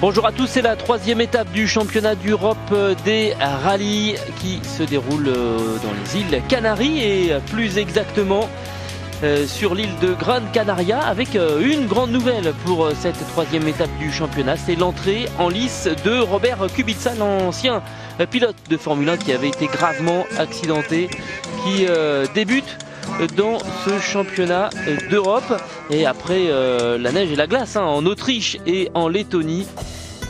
Bonjour à tous, c'est la troisième étape du championnat d'Europe des rallyes qui se déroule dans les îles Canaries et plus exactement sur l'île de Gran Canaria avec une grande nouvelle pour cette troisième étape du championnat, c'est l'entrée en lice de Robert Kubica, l'ancien pilote de Formule 1 qui avait été gravement accidenté, qui débute dans ce championnat d'Europe. Et après la neige et la glace en Autriche et en Lettonie,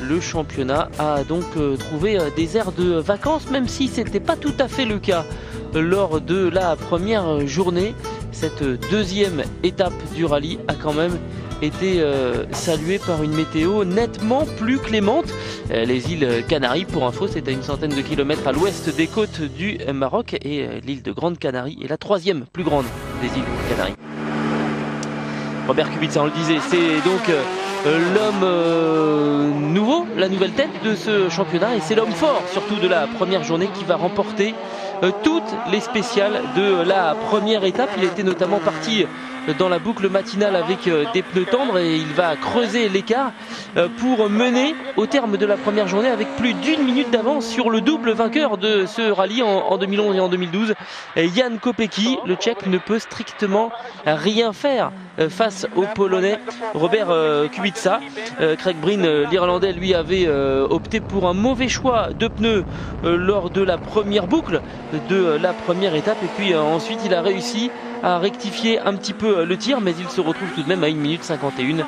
le championnat a donc trouvé des airs de vacances, même si ce n'était pas tout à fait le cas lors de la première journée. Cette deuxième étape du rallye a quand même été saluée par une météo nettement plus clémente. Les îles Canaries, pour info, c'est à une centaine de kilomètres à l'ouest des côtes du Maroc, et l'île de Grande Canarie est la troisième plus grande des îles Canaries. Robert Kubica, on le disait, c'est donc l'homme nouveau, la nouvelle tête de ce championnat, et c'est l'homme fort surtout de la première journée qui va remporter toutes les spéciales de la première étape. Il était notamment parti dans la boucle matinale avec des pneus tendres et il va creuser l'écart pour mener au terme de la première journée avec plus d'une minute d'avance sur le double vainqueur de ce rallye en 2011 et en 2012, Jan Kopecky. Le Tchèque ne peut strictement rien faire face au Polonais Robert Kubica. Craig Breen, l'Irlandais, lui avait opté pour un mauvais choix de pneus lors de la première boucle de la première étape, et puis ensuite il a réussi à rectifier un petit peu le tir, mais il se retrouve tout de même à 1 minute 51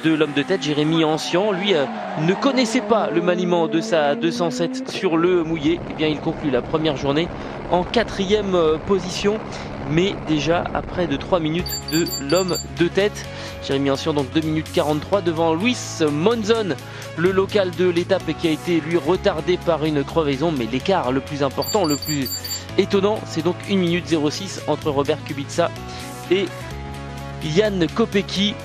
de l'homme de tête Jérémy Ancian. Lui ne connaissait pas le maniement de sa 207 sur le mouillé. Et bien il conclut la première journée en 4e position, mais déjà à près de 3 minutes de l'homme de tête. Jérémy Ancian donc 2 minutes 43 devant Luis Monzon, le local de l'étape, qui a été lui retardé par une crevaison. Mais l'écart le plus important, le plus étonnant, c'est donc 1 minute 06 entre Robert Kubica et Jan Kopecky.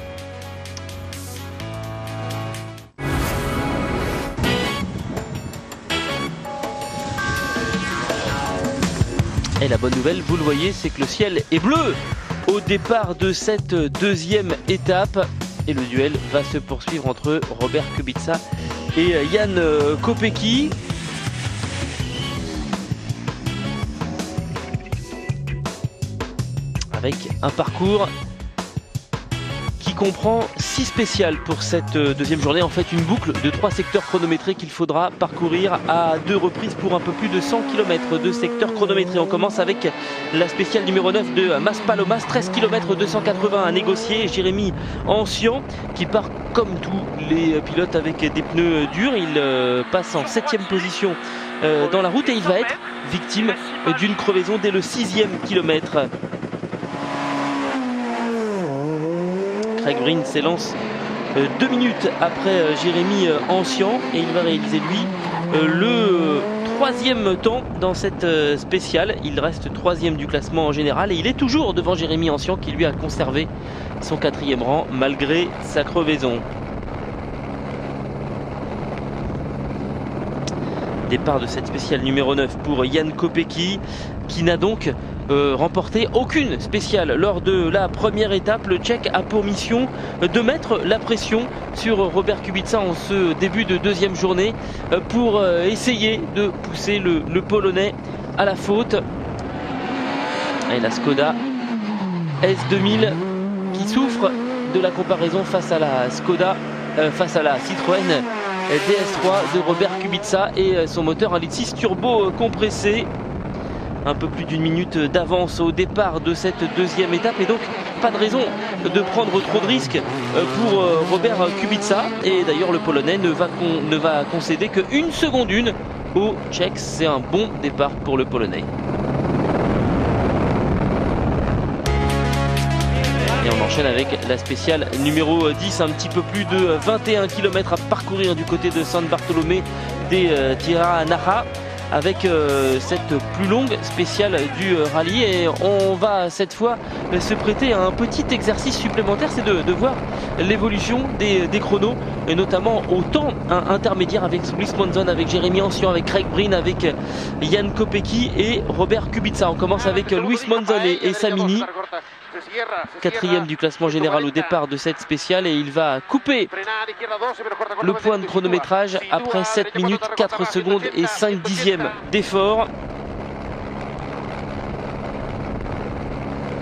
Et la bonne nouvelle, vous le voyez, c'est que le ciel est bleu au départ de cette deuxième étape, et le duel va se poursuivre entre Robert Kubica et Jan Kopecky. Avec un parcours qui comprend 6 spéciales pour cette deuxième journée. En fait, une boucle de 3 secteurs chronométrés qu'il faudra parcourir à 2 reprises pour un peu plus de 100 km de secteurs chronométrés. On commence avec la spéciale numéro 9 de Maspalomas, 13 km 280 à négocier. Jérémy Ancian qui part comme tous les pilotes avec des pneus durs. Il passe en 7e position dans la route et il va être victime d'une crevaison dès le 6e kilomètre. Craig Breen s'élance 2 minutes après Jérémy Ancian et il va réaliser lui le 3e temps dans cette spéciale. Il reste 3e du classement en général et il est toujours devant Jérémy Ancian qui lui a conservé son 4e rang malgré sa crevaison. Départ de cette spéciale numéro 9 pour Jan Kopecky qui n'a donc remporté aucune spéciale lors de la première étape. Le Tchèque a pour mission de mettre la pression sur Robert Kubica en ce début de deuxième journée pour essayer de pousser le Polonais à la faute. Et la Skoda S2000 qui souffre de la comparaison face à la Skoda, face à la Citroën DS3 de Robert Kubica et son moteur 1,6 litre turbo compressé. Un peu plus d'1 minute d'avance au départ de cette deuxième étape et donc pas de raison de prendre trop de risques pour Robert Kubica. Et d'ailleurs le Polonais ne va concéder que 1 seconde 1 au Tchèque. C'est un bon départ pour le Polonais. Et on enchaîne avec la spéciale numéro 10, un petit peu plus de 21 km à parcourir du côté de San Bartolomé des Tiranaja, avec cette plus longue spéciale du rallye. Et on va cette fois se prêter à un petit exercice supplémentaire, c'est de voir l'évolution des chronos, et notamment au temps intermédiaire avec Luis Monzon, avec Jérémy Ancian, avec Craig Breen, avec Jan Kopecky et Robert Kubica. On commence avec Luis Monzon et Samini. 4e du classement général au départ de cette spéciale, et il va couper le point de chronométrage après 7 minutes 4 secondes et 5 dixièmes d'effort.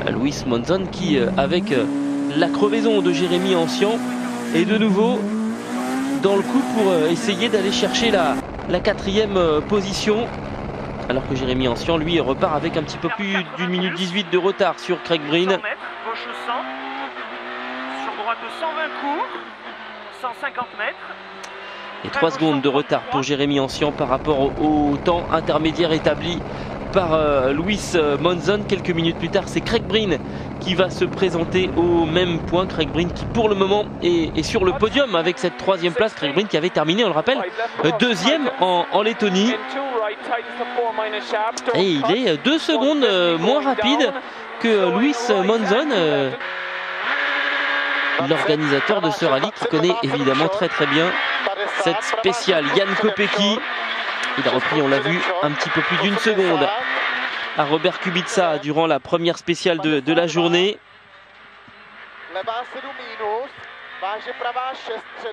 Luis Monzon qui, avec la crevaison de Jérémy Ancian, est de nouveau dans le coup pour essayer d'aller chercher la 4e position, alors que Jérémy Ancian lui repart avec un petit peu plus d'1 minute 18 de retard sur Craig Breen. Gauche 100, sur droite 120 coups, 150 mètres. Et 3 secondes de retard pour Jérémy Ancian par rapport au temps intermédiaire établi par Luis Monzon. Quelques minutes plus tard, c'est Craig Breen qui va se présenter au même point. Craig Breen qui pour le moment est sur le podium avec cette 3e place. Craig Breen qui avait terminé, on le rappelle, 2e en Lettonie. Et il est 2 secondes moins rapide que Luis Monzon, l'organisateur de ce rallye qui connaît évidemment très bien cette spéciale. Jan Kopecky, il a repris, on l'a vu, un petit peu plus d'1 seconde à Robert Kubica durant la première spéciale de la journée.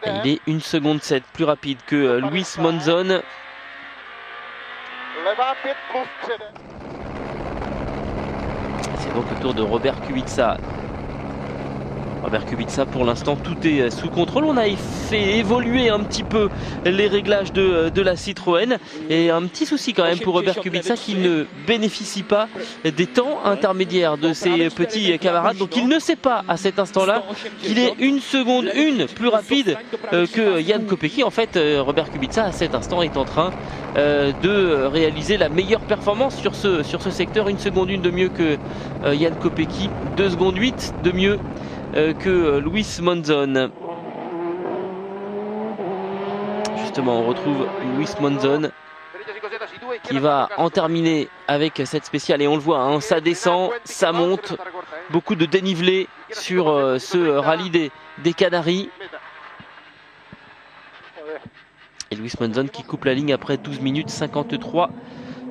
Et il est 1 seconde 7 plus rapide que Luis Monzon. C'est donc au tour de Robert Kubica. Robert Kubica, pour l'instant tout est sous contrôle. On a fait évoluer un petit peu les réglages de la Citroën, et un petit souci quand même pour Robert Kubica qui ne bénéficie pas des temps intermédiaires de ses petits camarades. Donc il ne sait pas à cet instant-là qu'il est 1 seconde 1 plus rapide que Jan Kopecky. En fait, Robert Kubica à cet instant est en train de réaliser la meilleure performance sur ce secteur. 1 seconde 1 de mieux que Jan Kopecky, 2 secondes 8 de mieux que Luis Monzon. Justement, on retrouve Luis Monzon qui va en terminer avec cette spéciale, et on le voit, hein, ça descend, ça monte, beaucoup de dénivelé sur ce rallye des Canaries. Et Luis Monzon qui coupe la ligne après 12 minutes 53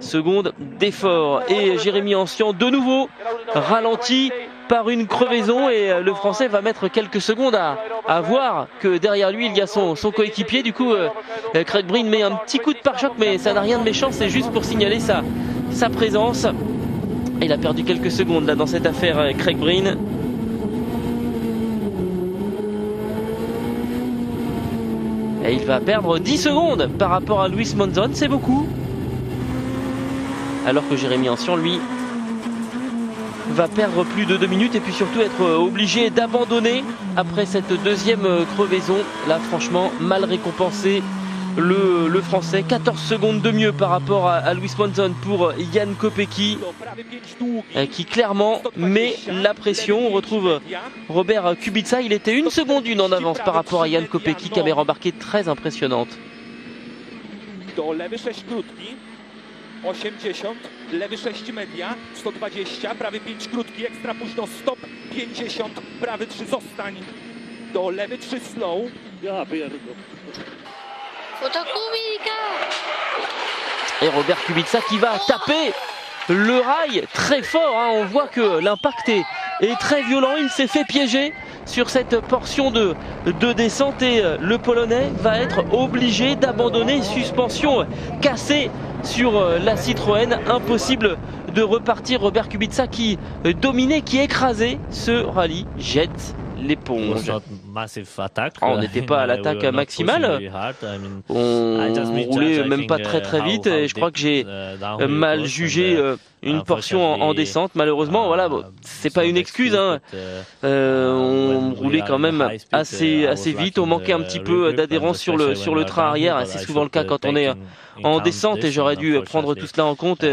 secondes d'effort. Et Jérémy Ancian de nouveau ralenti par une crevaison, et le Français va mettre quelques secondes à voir que derrière lui il y a son coéquipier. Du coup Craig Breen met un petit coup de pare-choc, mais ça n'a rien de méchant, c'est juste pour signaler sa présence. Il a perdu quelques secondes là dans cette affaire, Craig Breen. Et il va perdre 10 secondes par rapport à Luis Monzon, c'est beaucoup. Alors que Jérémy Ancian, lui, va perdre plus de 2 minutes, et puis surtout être obligé d'abandonner après cette 2e crevaison. Là, franchement, mal récompensé le Français. 14 secondes de mieux par rapport à Luis Monzon pour Jan Kopecky, qui clairement met la pression. On retrouve Robert Kubica, il était 1 seconde 1 en avance par rapport à Jan Kopecky, caméra embarquée très impressionnante. 80, lewy 6 media, 120, prawy 5 krótki, ekstra późno, stop, 50, prawy 3 zostań, do lewy 3 slow. Ja pierdolę. Et Robert Kubica qui va taper le rail très fort, hein. On voit que l'impact est très violent, il s'est fait piéger sur cette portion de descente, et le Polonais va être obligé d'abandonner. Suspension cassée sur la Citroën, impossible de repartir. Robert Kubica qui dominait, qui écrasait ce rallye, jette l'éponge. On n'était pas à l'attaque maximale, on roulait même pas très vite, et je crois que j'ai mal jugé une portion en descente. Malheureusement, voilà, bon, c'est pas une excuse, hein. On roulait quand même assez vite, on manquait un petit peu d'adhérence sur le train arrière. C'est souvent le cas quand on est en descente, et j'aurais dû prendre tout cela en compte.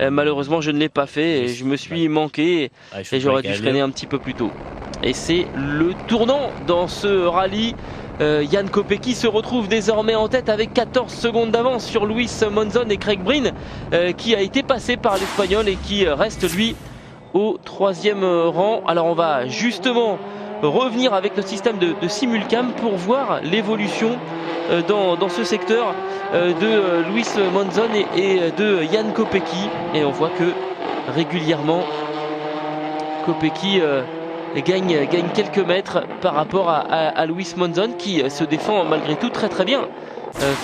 Malheureusement, je ne l'ai pas fait, et je me suis manqué, et j'aurais dû freiner un petit peu plus tôt. Et c'est le tournant dans ce rallye. Jan Kopecky se retrouve désormais en tête avec 14 secondes d'avance sur Luis Monzon et Craig Breen, qui a été passé par l'Espagnol et qui reste lui au 3e rang. Alors on va justement revenir avec notre système de simulcam pour voir l'évolution dans ce secteur de Luis Monzon et de Jan Kopecky, et on voit que régulièrement Kopecky gagne quelques mètres par rapport à Luis Monzon qui se défend malgré tout très bien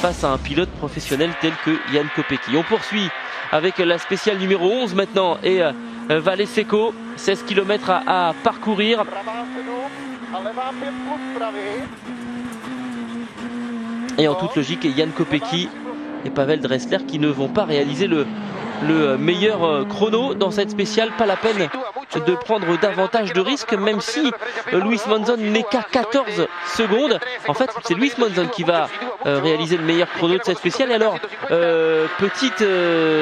face à un pilote professionnel tel que Jan Kopecky. On poursuit avec la spéciale numéro 11 maintenant et Valle Seco, 16 km à parcourir. Et en toute logique, Jan Kopecky et Pavel Dressler qui ne vont pas réaliser le meilleur chrono dans cette spéciale. Pas la peine de prendre davantage de risques, même si Luis Monzon n'est qu'à 14 secondes. En fait, c'est Luis Monzon qui va réaliser le meilleur chrono de cette spéciale. Et alors, petite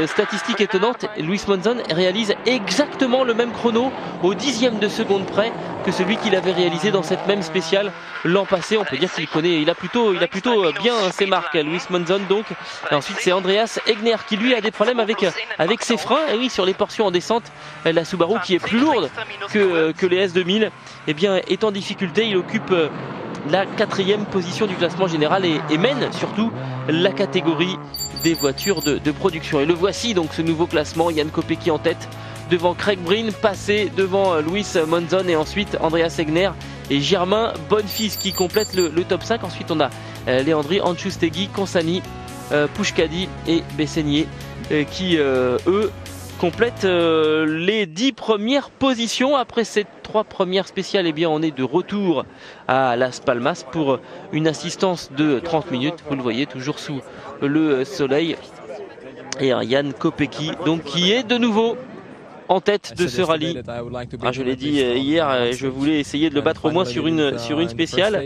statistique étonnante, Luis Monzon réalise exactement le même chrono au 10e de seconde près que celui qu'il avait réalisé dans cette même spéciale l'an passé. On peut dire qu'il connaît, il a plutôt bien ses marques, Luis Monzon donc. Et ensuite, c'est Andreas Egner qui lui a des problèmes avec ses freins. Et oui, sur les portions en descente, la Subaru qui est plus lourde que les S2000 eh bien, est en difficulté. Il occupe la 4e position du classement général et mène surtout la catégorie des voitures de production. Et le voici donc ce nouveau classement, Jan Kopecky en tête devant Craig Breen, passé devant Luis Monzon et ensuite Andreas Egner et Germain Bonnefils qui complètent le top 5. Ensuite on a Leandri Ancsustegui, Consani, Pushkadi et Bessigné qui eux complètent les 10 premières positions. Après ces 3 premières spéciales, eh bien on est de retour à Las Palmas pour une assistance de 30 minutes. Vous le voyez, toujours sous le soleil. Et un Jan Kopecky donc qui est de nouveau en tête de ce rallye. Je l'ai dit hier, je voulais essayer de le battre au moins sur une spéciale.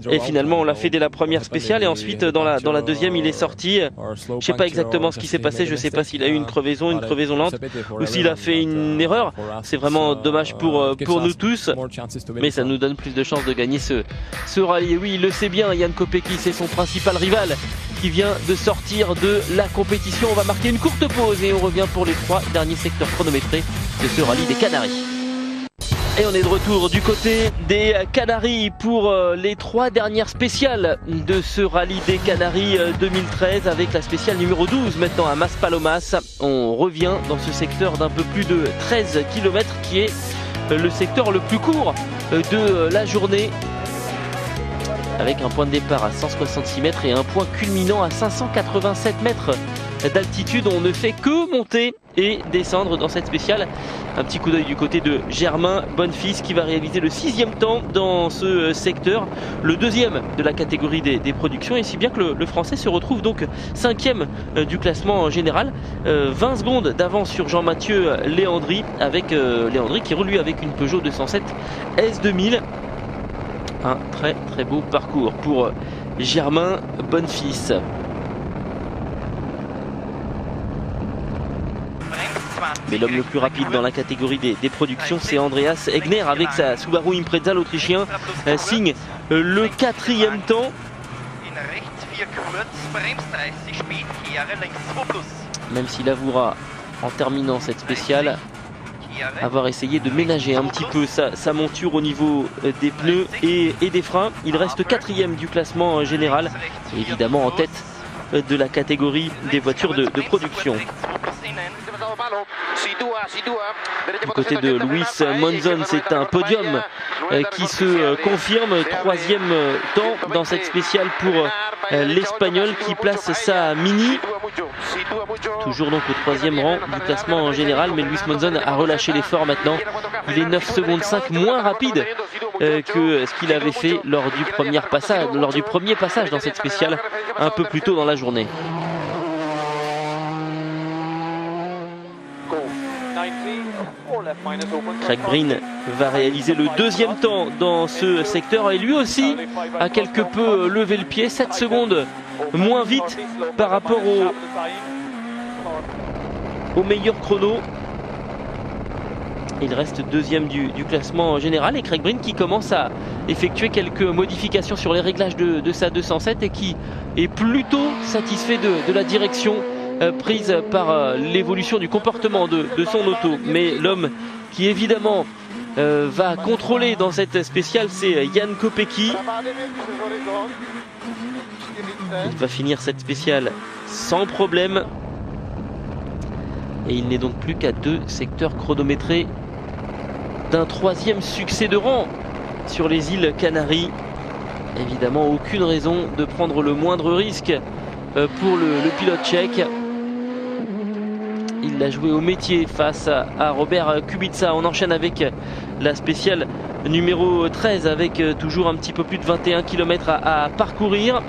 Et finalement, on l'a fait dès la première spéciale. Et ensuite, dans la deuxième, il est sorti. Je ne sais pas exactement ce qui s'est passé. Je ne sais pas s'il a eu une crevaison lente, ou s'il a fait une erreur. C'est vraiment dommage pour nous tous. Mais ça nous donne plus de chances de gagner ce rallye. Et oui, il le sait bien, Jan Kopecky, c'est son principal rival qui vient de sortir de la compétition. On va marquer une courte pause et on revient pour les 3 derniers secteurs chronométrés de ce rallye des Canaries. Et on est de retour du côté des Canaries pour les 3 dernières spéciales de ce rallye des Canaries 2013 avec la spéciale numéro 12 maintenant à Maspalomas. On revient dans ce secteur d'un peu plus de 13 km qui est le secteur le plus court de la journée, avec un point de départ à 166 mètres et un point culminant à 587 mètres d'altitude. On ne fait que monter et descendre dans cette spéciale. Un petit coup d'œil du côté de Germain Bonnefils qui va réaliser le 6e temps dans ce secteur, le 2e de la catégorie des productions, et si bien que le français se retrouve donc 5e du classement général, 20 secondes d'avance sur Jean-Mathieu Leandri, avec Leandri qui roule lui avec une Peugeot 207 S2000. Un très beau parcours pour Germain Bonnefils. Mais l'homme le plus rapide dans la catégorie des productions, c'est Andreas Egner avec sa Subaru Impreza. L'Autrichien signe le 4e temps. Même s'il avouera en terminant cette spéciale avoir essayé de ménager un petit peu sa monture au niveau des pneus et des freins. Il reste 4e du classement général, évidemment en tête de la catégorie des voitures de production. Du côté de Luis Monzon, c'est un podium qui se confirme, 3e temps dans cette spéciale pour l'Espagnol qui place sa Mini. Toujours donc au 3e rang du classement en général, mais Luis Monzon a relâché l'effort maintenant. Il est 9 secondes 5 moins rapide que ce qu'il avait fait lors du premier passage dans cette spéciale un peu plus tôt dans la journée. Craig Breen va réaliser le 2e temps dans ce secteur et lui aussi a quelque peu levé le pied, 7 secondes moins vite par rapport au meilleur chrono. Il reste 2e du classement général, et Craig Breen qui commence à effectuer quelques modifications sur les réglages de sa 207 et qui est plutôt satisfait de la direction prise par l'évolution du comportement de son auto. Mais l'homme qui évidemment va contrôler dans cette spéciale, c'est Jan Kopecky. Il va finir cette spéciale sans problème et il n'est donc plus qu'à 2 secteurs chronométrés d'un 3e succès de rang sur les îles Canaries. Évidemment, aucune raison de prendre le moindre risque pour le pilote tchèque. Il l'a joué au métier face à Robert Kubica. On enchaîne avec la spéciale numéro 13 avec toujours un petit peu plus de 21 km à parcourir.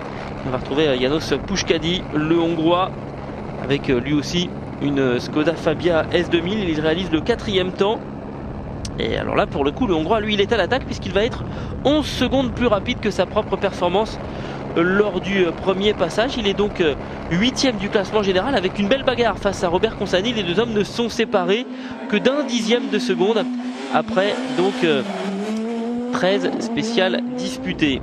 On va retrouver János Puskadi, le Hongrois, avec lui aussi une Skoda Fabia S2000. Il réalise le 4e temps. Et alors là, pour le coup, le Hongrois, lui, il est à l'attaque puisqu'il va être 11 secondes plus rapide que sa propre performance lors du premier passage. Il est donc 8e du classement général avec une belle bagarre face à Robert Consani. Les deux hommes ne sont séparés que d'un 10e de seconde après donc 13 spéciales disputées.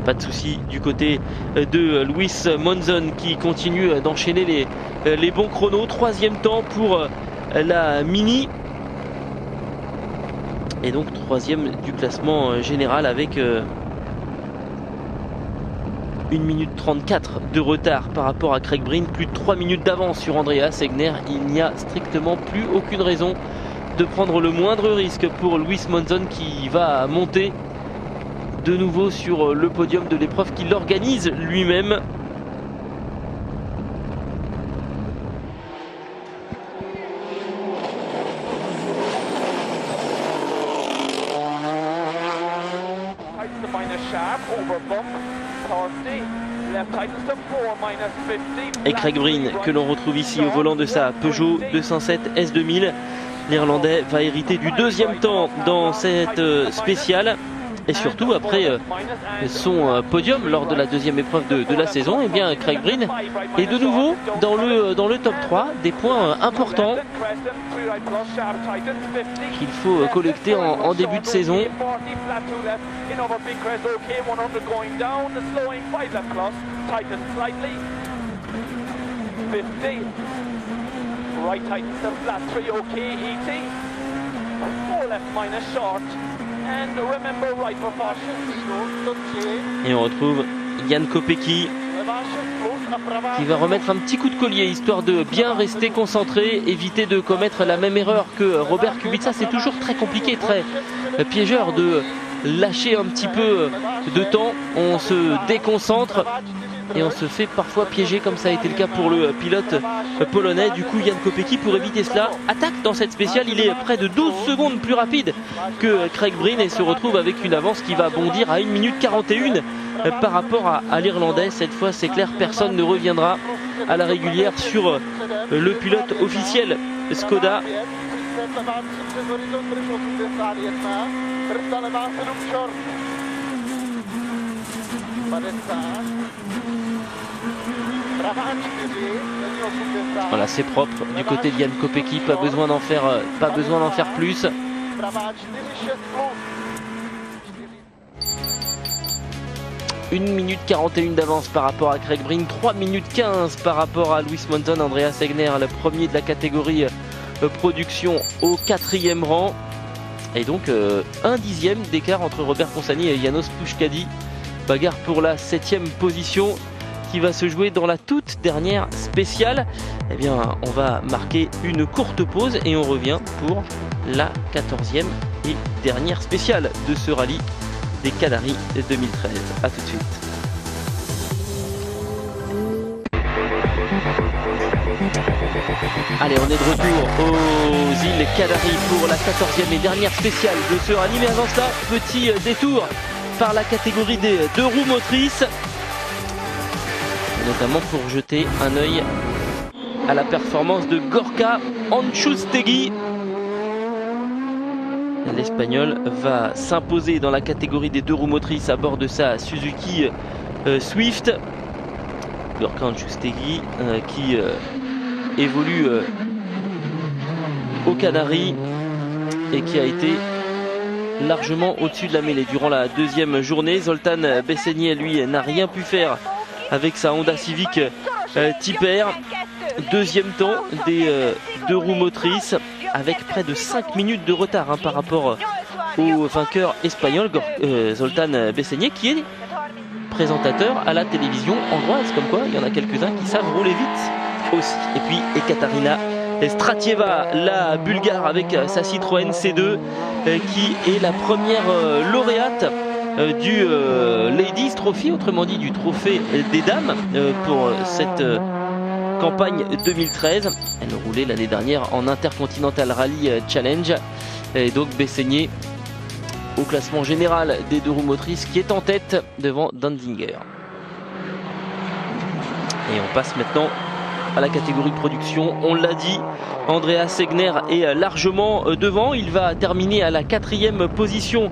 Pas de souci du côté de Luis Monzon qui continue d'enchaîner les bons chronos. 3e temps pour la Mini. Et donc 3e du classement général avec 1 minute 34 de retard par rapport à Craig Breen. Plus de 3 minutes d'avance sur Andreas Egner. Il n'y a strictement plus aucune raison de prendre le moindre risque pour Luis Monzon qui va monter de nouveau sur le podium de l'épreuve qu'il organise lui-même. Et Craig Breen que l'on retrouve ici au volant de sa Peugeot 207 S2000. L'Irlandais va hériter du 2e temps dans cette spéciale. Et surtout après son podium lors de la 2e épreuve de la saison, et bien Craig Breen est de nouveau dans le top 3, des points importants qu'il faut collecter en début de saison. Et on retrouve Jan Kopecky qui va remettre un petit coup de collier histoire de bien rester concentré, éviter de commettre la même erreur que Robert Kubica. C'est toujours très compliqué, très piégeur de lâcher un petit peu de temps. On se déconcentre et on se fait parfois piéger, comme ça a été le cas pour le pilote polonais. Du coup, Jan Kopecky, pour éviter cela, attaque dans cette spéciale. Il est près de 12 secondes plus rapide que Craig Breen et se retrouve avec une avance qui va bondir à 1 minute 41 par rapport à l'Irlandais. Cette fois, c'est clair, personne ne reviendra à la régulière sur le pilote officiel Skoda. Voilà, c'est propre du côté de Jan Kopecky, pas besoin d'en faire plus. Une minute 41 d'avance par rapport à Craig Breen, 3 minutes 15 par rapport à Luis Monzon. Andreas Egner, le premier de la catégorie production, au 4e rang. Et donc 1 10e d'écart entre Robert Consani et János Puskadi. Bagarre pour la 7e position qui va se jouer dans la toute dernière spéciale. Eh bien, on va marquer une courte pause et on revient pour la 14e et dernière spéciale de ce rallye des Canaries 2013. A tout de suite. Allez, on est de retour aux îles Canaries pour la 14e et dernière spéciale de ce rallye. Mais avant cela, petit détour par la catégorie des 2 roues motrices, notamment pour jeter un œil à la performance de Gorka Anchustegui. L'Espagnol va s'imposer dans la catégorie des 2 roues motrices à bord de sa Suzuki Swift. Gorka Anchustegui qui évolue aux Canaries et qui a été largement au-dessus de la mêlée durant la 2e journée. Zoltan Besenyei, lui, n'a rien pu faire avec sa Honda Civic Type R. 2e temps des 2 roues motrices avec près de 5 minutes de retard par rapport au vainqueur espagnol Zoltan Besenyei, qui est présentateur à la télévision hongroise. Comme quoi, il y en a quelques-uns qui savent rouler vite aussi. Et puis Ekaterina Stratieva, la Bulgare avec sa Citroën C2 qui est la première lauréate du Ladies Trophy, autrement dit du trophée des dames pour cette campagne 2013. Elle roulait l'année dernière en Intercontinental Rally Challenge et donc Besseigné au classement général des deux roues motrices qui est en tête devant Danzinger. Et on passe maintenant à la catégorie production. On l'a dit, Andreas Segner est largement devant. Il va terminer à la 4e position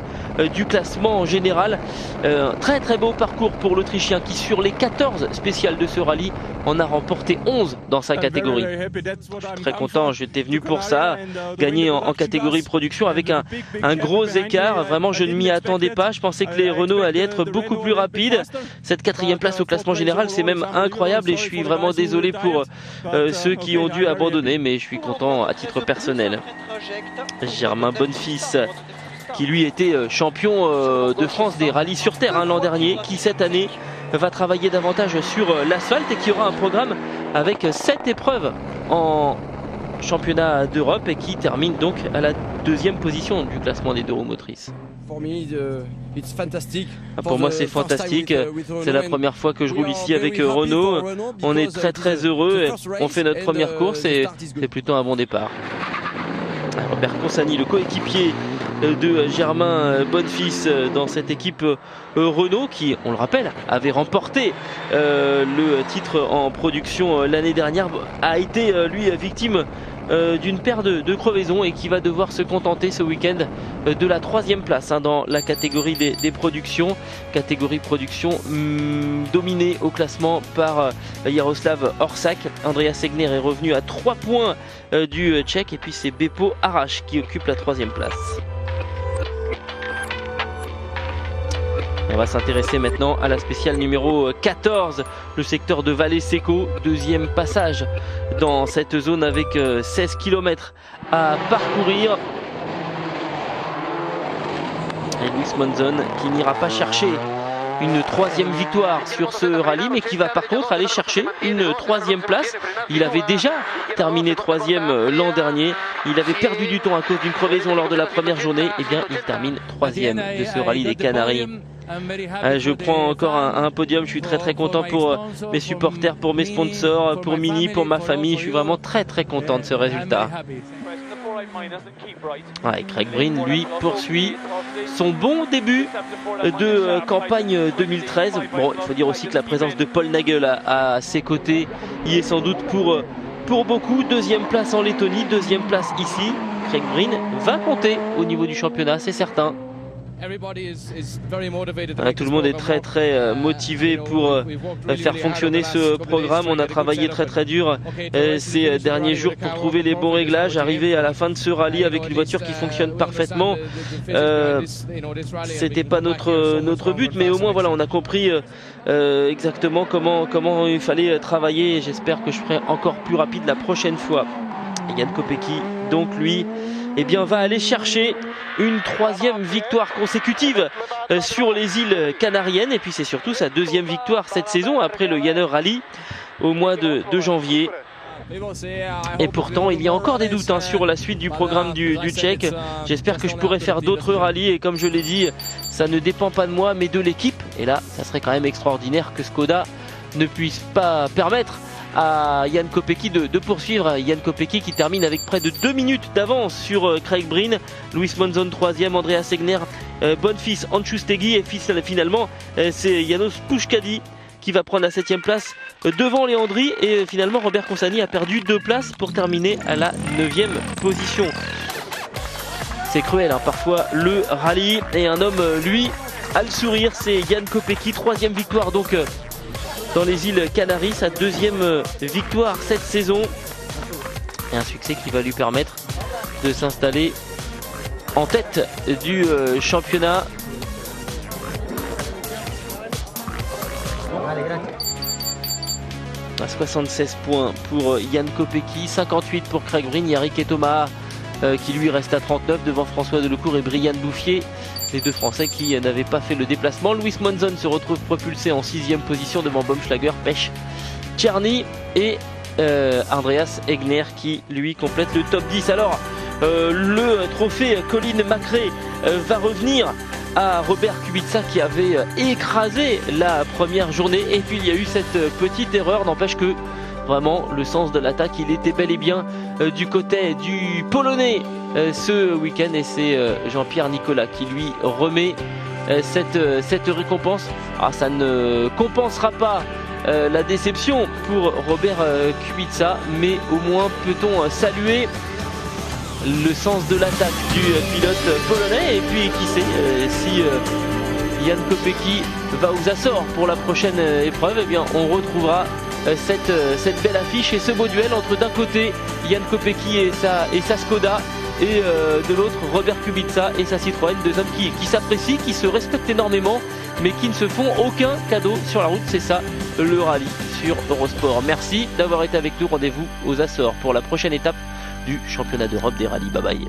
du classement général. Très très beau parcours pour l'Autrichien qui sur les 14 spéciales de ce rallye en a remporté 11 dans sa catégorie. Je suis très content, j'étais venu pour ça, gagner en catégorie production avec un gros écart. Vraiment je ne m'y attendais pas, je pensais que les Renault allaient être beaucoup plus rapides. Cette 4e place au classement général c'est même incroyable et je suis vraiment désolé pour ceux qui ont dû abandonner, mais je suis content à titre personnel. Germain Bonnefils qui lui était champion de France des rallyes sur terre l'an dernier, qui cette année va travailler davantage sur l'asphalte et qui aura un programme avec 7 épreuves en championnat d'Europe et qui termine donc à la 2e position du classement des deux roues motrices. Pour moi c'est fantastique, c'est la première fois que je roule ici avec Renault, on est très très heureux, on fait notre première course et c'est plutôt un bon départ. Robert Consani, le coéquipier de Germain Bonnefils dans cette équipe Renault qui, on le rappelle, avait remporté le titre en production l'année dernière, a été lui victime d'une paire de crevaisons et qui va devoir se contenter ce week-end de la 3e place dans la catégorie des productions. Catégorie production dominée au classement par Jaroslav Orsak. Andreas Segner est revenu à 3 points du Tchèque et puis c'est Beppo Arash qui occupe la 3e place. On va s'intéresser maintenant à la spéciale numéro 14, le secteur de Valle Seco, 2e passage dans cette zone avec 16 km à parcourir. Et Luis Monzon qui n'ira pas chercher une 3e victoire sur ce rallye, mais qui va par contre aller chercher une 3e place. Il avait déjà terminé 3e l'an dernier. Il avait perdu du temps à cause d'une crevaison lors de la première journée. Et bien il termine 3e de ce rallye des Canaries. Je prends encore un podium, je suis très très content pour mes supporters, pour mes sponsors, pour Mini, pour ma famille. Je suis vraiment très très content de ce résultat. Ouais, Craig Breen lui poursuit son bon début de campagne 2013. Bon, il faut dire aussi que la présence de Paul Nagel à ses côtés y est sans doute pour beaucoup. 2e place en Lettonie, 2e place ici. Craig Breen va compter au niveau du championnat, c'est certain. Tout le monde est très très motivé pour faire fonctionner ce programme. On a travaillé très très dur ces derniers jours pour trouver les bons réglages, arriver à la fin de ce rallye avec une voiture qui fonctionne parfaitement. C'était pas notre but, mais au moins voilà, on a compris exactement comment il fallait travailler. J'espère que je ferai encore plus rapide la prochaine fois. Et Jan Kopecky, donc lui, va aller chercher une 3e victoire consécutive sur les îles Canariennes. Et puis c'est surtout sa 2e victoire cette saison après le Janner Rally au mois de janvier. Et pourtant il y a encore des doutes sur la suite du programme du Tchèque. J'espère que je pourrai faire d'autres rallyes et comme je l'ai dit, ça ne dépend pas de moi mais de l'équipe. Et là ça serait quand même extraordinaire que Skoda ne puisse pas permettre à Jan Kopecky de poursuivre. Jan Kopecky qui termine avec près de 2 minutes d'avance sur Craig Breen. Luis Monzon 3e, Andreas Segner, Bonnefils, Anchustegui et finalement c'est Janos Puskadi qui va prendre la 7e place devant Leandri et finalement Robert Consani a perdu 2 places pour terminer à la 9e position. C'est cruel parfois le rallye et un homme lui a le sourire, c'est Jan Kopecky, 3e victoire donc dans les îles Canaries, sa 2e victoire cette saison et un succès qui va lui permettre de s'installer en tête du championnat. À 76 points pour Jan Kopecky, 58 pour Craig Breen, Yannick Etomaa qui lui reste à 39 devant François Delecourt et Brian Bouffier. Les deux Français qui n'avaient pas fait le déplacement. Luis Monzon se retrouve propulsé en 6e position devant Baumschlager, Pech, Czerny et Andreas Egner qui lui complète le top 10. Alors le trophée Colin McRae va revenir à Robert Kubica qui avait écrasé la première journée, et puis il y a eu cette petite erreur. N'empêche que vraiment le sens de l'attaque, il était bel et bien du côté du Polonais ce week-end, et c'est Jean-Pierre Nicolas qui lui remet cette récompense. Alors, ça ne compensera pas la déception pour Robert Kubica, mais au moins peut-on saluer le sens de l'attaque du pilote polonais. Et puis qui sait si Jan Kopecky va aux Açores pour la prochaine épreuve, et bien on retrouvera cette belle affiche et ce beau duel entre d'un côté Jan Kopecky et sa Skoda, et de l'autre Robert Kubica et sa Citroën, deux hommes qui s'apprécient, qui se respectent énormément, mais qui ne se font aucun cadeau sur la route. C'est ça le rallye sur Eurosport. Merci d'avoir été avec nous, rendez-vous aux Açores pour la prochaine étape du championnat d'Europe des rallyes. Bye bye.